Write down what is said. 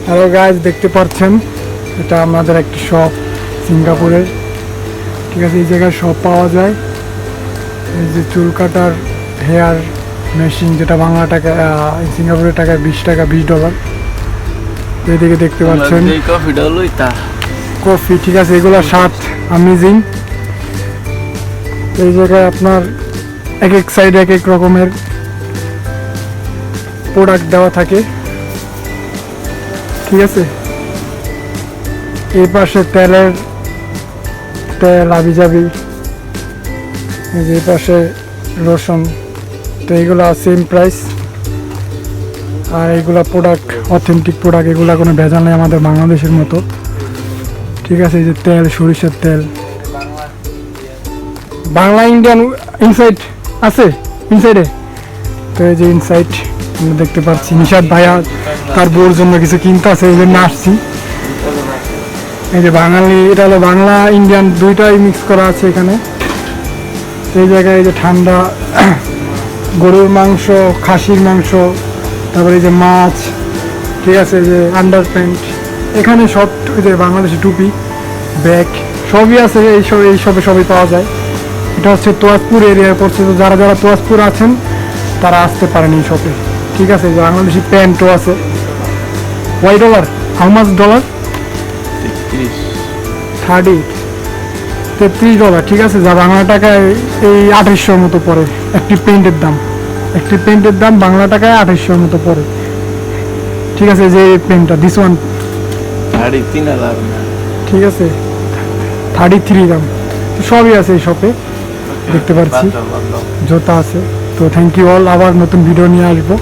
Hello guys, দেখতে পাচ্ছেন এটা আমাদের একটি শপ সিঙ্গাপুরের। ঠিক আছে, এই জায়গায় শপ পাওয়া যায়। এই যে চুল কাটার হেয়ার মেশিন, যেটা বাংলা টাকা সিঙ্গাপুরের টাকায় $20 এদিকে দেখতে পাচ্ছেন কফি। ঠিক আছে, এগুলো স্বাদ অ্যামেজিং। এই জায়গায় আপনার এক এক সাইডে এক এক রকমের প্রোডাক্ট দেওয়া থাকে। ঠিক আছে, এই পাশে তেল আবিজাবি, এই পাশে রসুন। তো এইগুলো সেম প্রাইস, আর এইগুলা প্রোডাক্ট অথেন্টিক প্রোডাক্ট, এগুলা কোনো ভেজাল নেই আমাদের বাংলাদেশের মতো। ঠিক আছে, এই যে তেল, সরিষার তেল, বাংলা ইন্ডিয়ান ইনসাইড আছে ইনসাইডে। তো এই যে ইনসাইড আমরা দেখতে পাচ্ছি নিশাদ ভাইয়া তার বউর জন্য কিছু কিনতে আছে, এই জন্য আসছি। এই যে বাঙালি, এটা হলো বাংলা ইন্ডিয়ান দুইটাই মিক্স করা আছে এখানে। এই জায়গায় এই যে ঠান্ডা গরুর মাংস, খাসির মাংস, তারপরে এই যে মাছ। ঠিক আছে, এই যে আন্ডার প্যান্ট, এখানে সব ওই যে বাংলাদেশি টুপি, ব্যাগ সবই আছে। এইসবে সবই পাওয়া যায়। এটা হচ্ছে তোয়াজপুর এরিয়ায় পড়ছে। তো যারা যারা তোয়াজপুর আছেন তারা আসতে পারেন এই শপে। ঠিক আছে, বাংলাদেশি প্যান্টও আছে। $Y how much dollar? 33। ঠিক আছে, যা বাংলা টাকায় এই 2800 মতো পড়ে একটি প্যান্টের দাম। একটি প্যান্টের দাম বাংলা টাকায় 2800 মতো পড়ে। ঠিক আছে, যে প্যান্টটা দিস ওয়ান 3,500। ঠিক আছে, 33 দাম। তো সবই আছে এই শপে, দেখতে পাচ্ছি জুতা আছে। তো থ্যাংক ইউ অল, আবার নতুন ভিডিও নিয়ে আসবো।